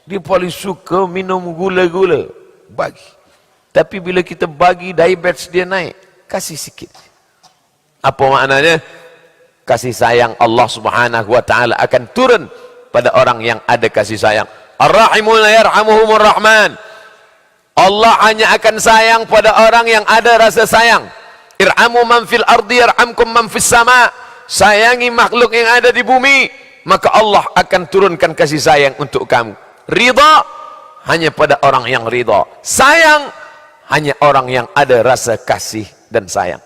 Dia paling suka minum gula-gula, bagi. Tapi bila kita bagi, diabetes dia naik, kasih sikit. Apa maknanya? Kasih sayang Allah Subhanahu wa taala akan turun pada orang yang ada kasih sayang. Ar-rahimuna yarhamuhumur rahman. Allah hanya akan sayang pada orang yang ada rasa sayang. Irhamu man fil ardi yarhamkum man fis sama. Sayangi makhluk yang ada di bumi, maka Allah akan turunkan kasih sayang untuk kamu. Ridha hanya pada orang yang ridha. Sayang hanya orang yang ada rasa kasih dan sayang.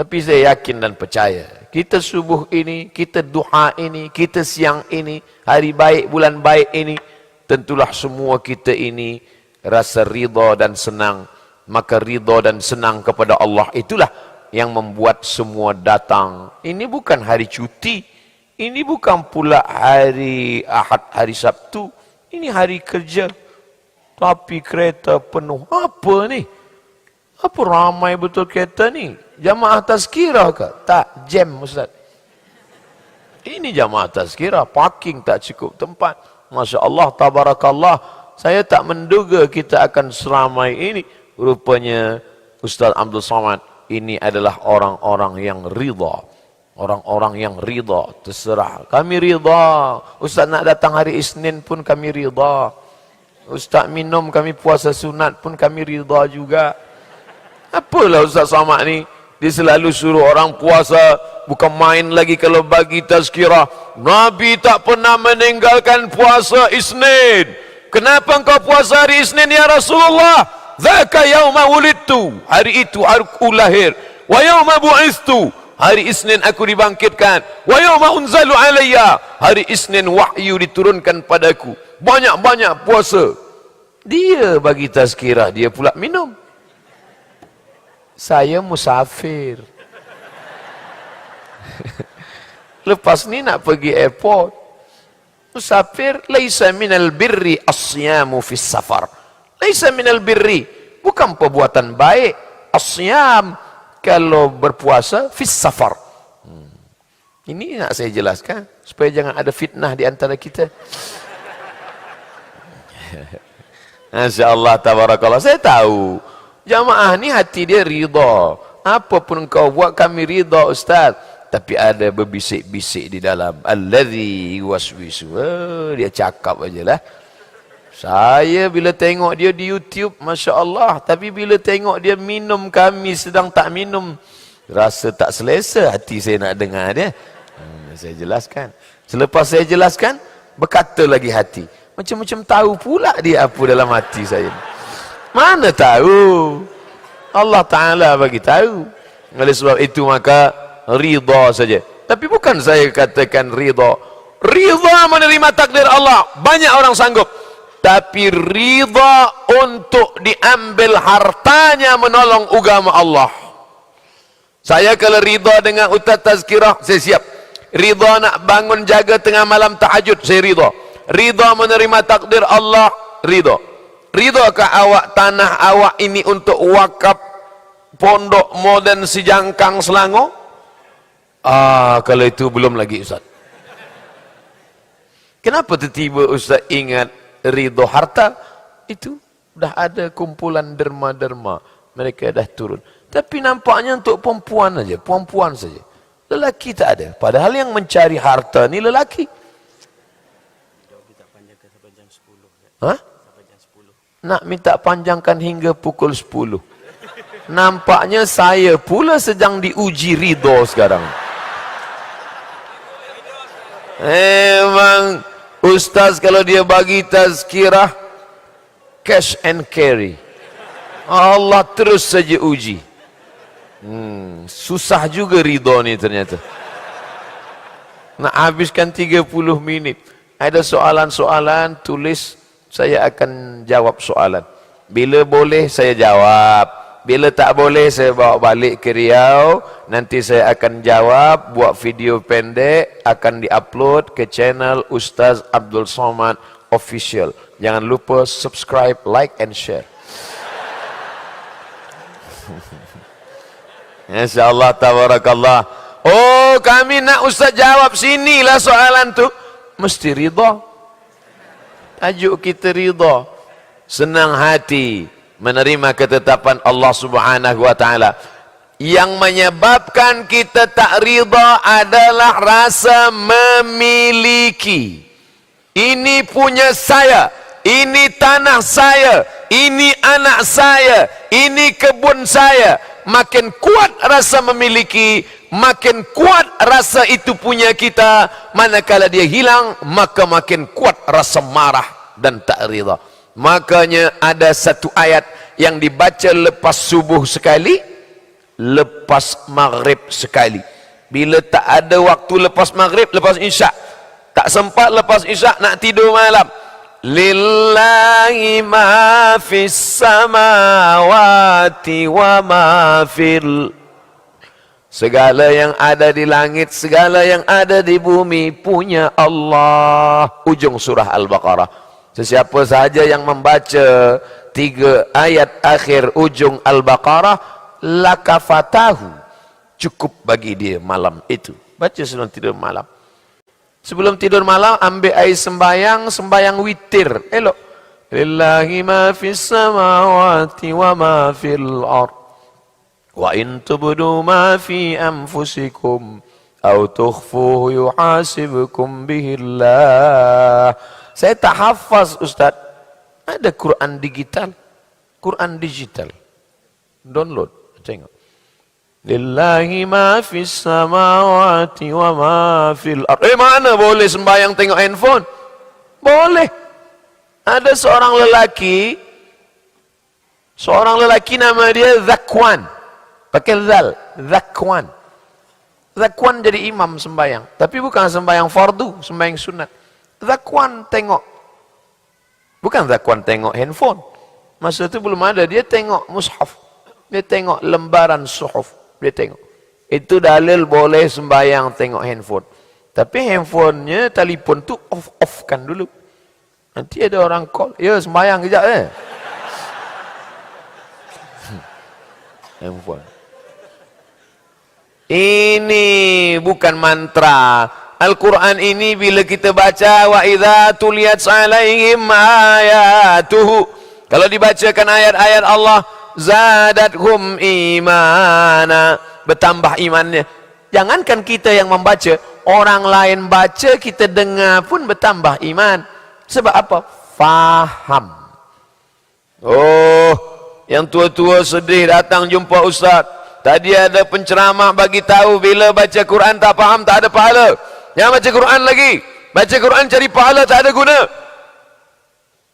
Tapi saya yakin dan percaya, kita subuh ini, kita duha ini, kita siang ini, hari baik, bulan baik ini, tentulah semua kita ini rasa ridha dan senang. Maka ridha dan senang kepada Allah itulah yang membuat semua datang. Ini bukan hari cuti, ini bukan pula hari Ahad, hari Sabtu, ini hari kerja. Tapi kereta penuh. Apa ni? Apa ramai betul kereta ni? Jamaah tazkirah ke? Tak, jam Ustaz. Ini jamaah tazkirah, parking tak cukup tempat. Masya Allah, tabarakallah. Saya tak menduga kita akan seramai ini. Rupanya Ustaz Abdul Somad ini adalah orang-orang yang ridha. Orang-orang yang ridha, terserah. Kami ridha. Ustaz nak datang hari Isnin pun kami ridha. Ustaz minum kami puasa sunat pun kami ridha juga. Apalah Ustaz Somad ni? Dia selalu suruh orang puasa, bukan main lagi kalau bagi tazkirah. Nabi tak pernah meninggalkan puasa Isnin. Kenapa engkau puasa hari Isnin ya Rasulullah? Dzaka yauma wulidtu. Hari itu aku lahir. Wa yauma bu'istu. Hari Isnin aku dibangkitkan. Wa yauma unzalu alayya. Hari Isnin wahyu diturunkan padaku. Banyak-banyak puasa. Dia bagi tazkirah, dia pula minum. Saya musafir. Lepas ni nak pergi airport. Musafir, laisa minal birri as-siyamu fis safar. Laisa minal birri, bukan perbuatan baik as-siyam kalau berpuasa fis safar. Ini nak saya jelaskan supaya jangan ada fitnah di antara kita. Masya-Allah, tabarakallah. Saya tahu jamaah ni hati dia ridha. Apapun engkau buat kami ridha Ustaz. Tapi ada berbisik-bisik di dalam. Alladhi waswisu. Dia cakap ajalah. Saya bila tengok dia di YouTube, Masya Allah. Tapi bila tengok dia minum, kami sedang tak minum, rasa tak selesa hati saya nak dengar dia. Saya jelaskan. Selepas saya jelaskan, berkata lagi hati. Macam-macam tahu pula dia apa dalam hati saya. Mana tahu? Allah Ta'ala bagi tahu. Oleh sebab itu maka ridha saja. Tapi bukan saya katakan ridha. Ridha menerima takdir Allah. Banyak orang sanggup. Tapi ridha untuk diambil hartanya menolong agama Allah. Saya kalau ridha dengan ustaz tazkirah, saya siap. Ridha nak bangun jaga tengah malam tahajud, saya ridha. Ridha menerima takdir Allah, ridha. Ridhakah awak tanah awak ini untuk wakaf pondok moden Sijangkang Selangor? Kalau itu belum lagi Ustaz. Kenapa tiba-tiba Ustaz ingat ridha harta? Itu dah ada kumpulan derma-derma, mereka dah turun. Tapi nampaknya untuk perempuan saja, perempuan saja. Lelaki tak ada. Padahal yang mencari harta ni lelaki. Hah? Nak minta panjangkan hingga pukul 10. Nampaknya saya pula sedang diuji ridha sekarang. Memang ustaz kalau dia bagi tazkirah, cash and carry. Allah terus saja uji. Susah juga ridha ni ternyata. Nak habiskan 30 minit. Ada soalan-soalan, tulis, saya akan jawab soalan. Bila boleh saya jawab. Bila tak boleh saya bawa balik ke Riau, nanti saya akan jawab, buat video pendek, akan diupload ke channel Ustaz Abdul Somad Official. Jangan lupa subscribe, like and share. InsyaAllah, tabarakallah. Oh, kami nak Ustaz jawab, sinilah soalan tu. Mesti ridha. Tajuk kita ridha. Senang hati menerima ketetapan Allah Subhanahu wa taala. Yang menyebabkan kita tak ridha adalah rasa memiliki. Ini punya saya, ini tanah saya, ini anak saya, ini kebun saya. Makin kuat rasa memiliki, makin kuat rasa itu punya kita. Manakala dia hilang, maka makin kuat rasa marah dan tak ridha. Makanya ada satu ayat yang dibaca lepas subuh sekali, lepas maghrib sekali. Bila tak ada waktu lepas maghrib, lepas isyak, tak sempat lepas isyak nak tidur malam, lillahi ma fis samawati wa ma fil, segala yang ada di langit, segala yang ada di bumi punya Allah. Ujung surah Al-Baqarah. Sesiapa sahaja yang membaca 3 ayat akhir ujung Al-Baqarah, lakafatahu, cukup bagi dia malam itu. Baca sebelum tidur malam. Sebelum tidur malam ambil air sembayang, sembayang witir, elok. Lillahi ma fis samawati wa ma fil ard. Wa in tubdu ma fi anfusikum aw tukhfuhu yuhasibkum bihi Allah. Saya tak hafaz, Ustaz. Ada Quran digital. Quran digital. Download, tengok. Lillahi ma fis samawati wa ma fil ard. Mana boleh sembahyang tengok handphone? Boleh. Ada seorang lelaki nama dia Zakwan. Pakai zal, Zakwan. Zakwan jadi imam sembahyang, tapi bukan sembahyang fardu, sembahyang sunat. Zakwan tengok, bukan Zakwan tengok handphone. Masa itu belum ada, dia tengok mushaf, dia tengok lembaran suhuf, dia tengok. Itu dalil boleh sembahyang tengok handphone. Tapi handphonenya, telefon tu off-kan dulu. Nanti ada orang call, ya sembahyang kejap handphone. Ini bukan mantra. Al-Quran ini bila kita baca, wa idza tuliyat alaihim ayatuhu, kalau dibacakan ayat-ayat Allah, zadathum imana, bertambah imannya. Jangankan kita yang membaca, orang lain baca, kita dengar pun bertambah iman. Sebab apa? Faham. Oh, yang tua-tua sedih datang jumpa Ustaz. Tadi ada penceramah bagi tahu bila baca Quran tak faham, tak ada pahala. Jangan baca Quran lagi. Baca Quran cari pahala tak ada guna.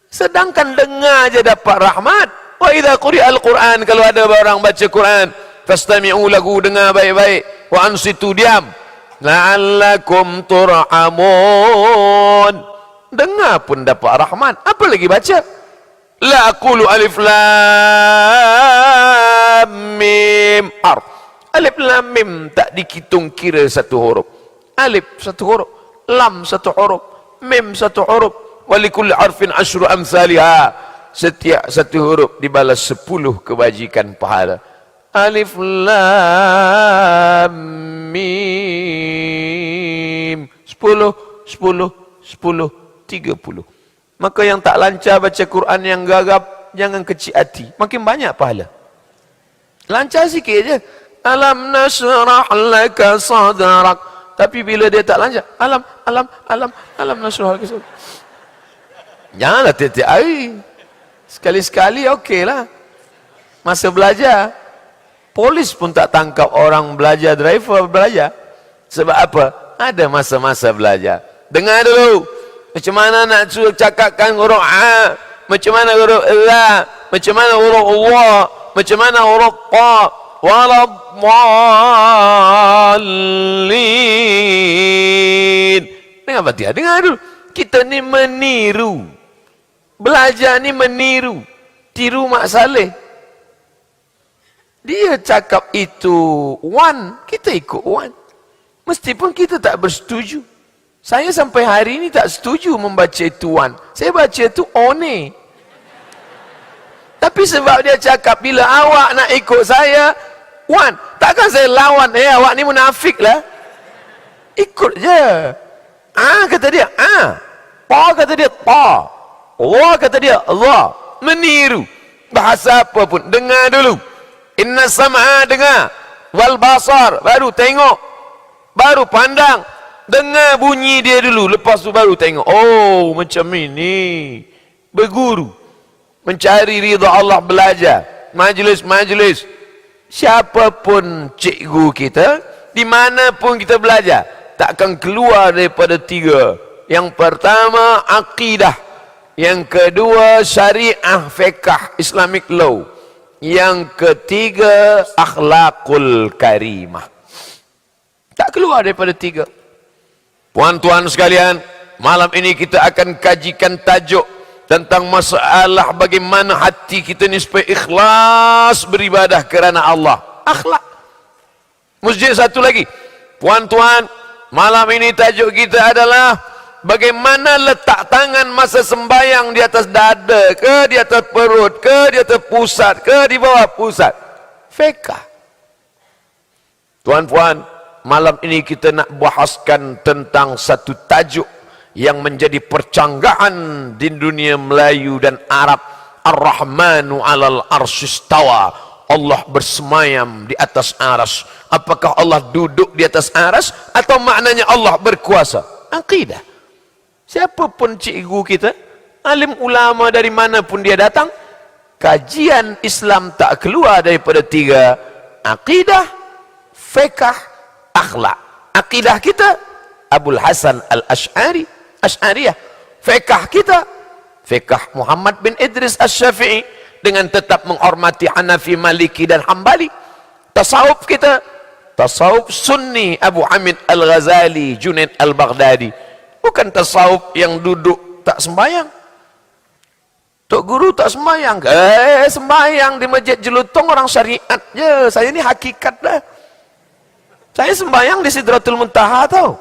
Sedangkan dengar je dapat rahmat. Wa idza quri'al Quran, kalau ada orang baca Quran, fastami'u lahu, dengar baik-baik. Wa ansitu, diam. La'allakum turhamun. Dengar pun dapat rahmat. Apa lagi baca? La aqulu alif lam mim ar. Alif lam mim tak dihitung kira satu huruf. Alif satu huruf, lam satu huruf, mim satu huruf. Walikulli arfin asyru amsalha. Setiap satu huruf dibalas 10 kebajikan pahala. Alif lam mim 10, 10, 10, 30. Maka yang tak lancar baca Quran, yang gagap, jangan kecil hati, makin banyak pahala. Lancar sikit je, alam nasrah laka sadrak. Tapi bila dia tak lancar, alam nasrah laka sadrak. Janganlah tiap-tiap hari, sekali-sekali okeylah. Masa belajar, polis pun tak tangkap orang belajar, driver belajar. Sebab apa? Ada masa-masa belajar. Dengar dulu, macam mana nak suruh cakapkan huruf A, macam mana huruf La, macam mana huruf Allah, macam mana huruf Ta, waladdallin. Dengar Fatihah, dengar dulu. Kita ni meniru. Belajar ni meniru. Tiru Mak Saleh. Dia cakap itu one, kita ikut one. Meskipun kita tak bersetuju. Saya sampai hari ini tak setuju membaca itu one. Saya baca itu one. Tapi sebab dia cakap bila awak nak ikut saya one, takkan saya lawan. Awak ni munafik lah. Ikut je. Kata dia pa kata dia pa, Allah kata dia Allah. Meniru bahasa apa pun, dengar dulu. Inna sam'a, dengar, wal basar, baru tengok, baru pandang, dengar bunyi dia dulu, lepas tu baru tengok. Oh, macam ini berguru, mencari ridha Allah, belajar majlis-majlis. Siapapun cikgu kita, di mana pun kita belajar, takkan keluar daripada tiga. Yang pertama akidah, yang kedua syariah, fiqh, Islamic law, yang ketiga akhlakul karimah. Tak keluar daripada tiga. Puan-tuan sekalian, malam ini kita akan kajikan tajuk tentang masalah bagaimana hati kita ni supaya ikhlas beribadah kerana Allah. Akhlak. Masjid satu lagi. Puan-tuan, malam ini tajuk kita adalah bagaimana letak tangan masa sembayang, di atas dada ke, di atas perut ke, di atas pusat ke, di bawah pusat. Fiqh. Tuan-puan, malam ini kita nak bahaskan tentang satu tajuk yang menjadi percanggahan di dunia Melayu dan Arab. Ar-Rahmanu 'alal arsyistawa. Allah bersemayam di atas aras. Apakah Allah duduk di atas aras atau maknanya Allah berkuasa? Akidah. Siapapun cikgu kita, alim ulama dari mana pun dia datang, kajian Islam tak keluar daripada tiga: akidah, fiqh, akhlak. Akidah kita Abul Hasan Al-Ash'ari, Ash'ariyah. Fiqh kita fiqh Muhammad bin Idris Asy-Syafi'i, dengan tetap menghormati Hanafi, Maliki dan Hambali. Tasawuf kita tasawuf Sunni Abu Hamid Al-Ghazali, Junaid Al-Baghdadi. Bukan tasawuf yang duduk tak sembahyang. Tok Guru tak sembahyang. Sembahyang di Masjid Jelutong orang syariat je. Saya ni hakikat dah. Saya sembahyang di Sidratul Muntaha tau.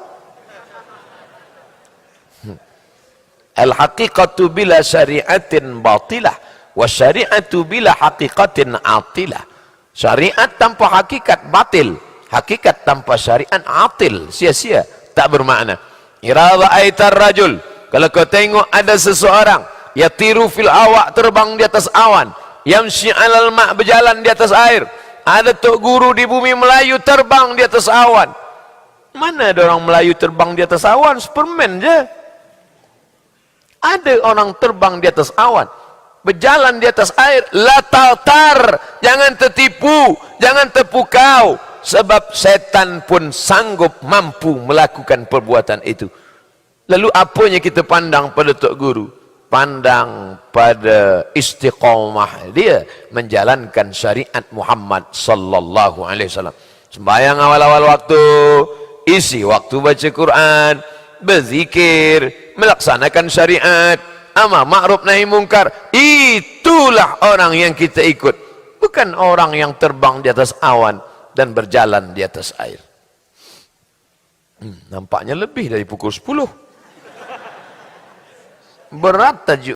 Al-haqiqatu bila syariatin batilah, wa syariatu bila haqiqatin atilah. Syariat tanpa hakikat batil, hakikat tanpa syariat atil, sia-sia, tak bermakna. Ira ra'aitar rajul, kalau kau tengok ada seseorang yatiru fil awak, terbang di atas awan, yamshi 'alal ma', berjalan di atas air. Ada Tok Guru di bumi Melayu terbang di atas awan. Mana ada orang Melayu terbang di atas awan? Superman je. Ada orang terbang di atas awan, berjalan di atas air. La tartar, jangan tertipu, jangan terpukau, sebab setan pun sanggup mampu melakukan perbuatan itu. Lalu apanya kita pandang pada Tok Guru? Pandang pada istiqamah dia menjalankan syariat Muhammad sallallahu alaihi wasallam. Sembahyang awal-awal waktu, isi waktu baca Quran, berzikir, melaksanakan syariat, amar ma'ruf nahi mungkar. Itulah orang yang kita ikut, bukan orang yang terbang di atas awan dan berjalan di atas air. Nampaknya lebih dari pukul 10. Berat tajuk.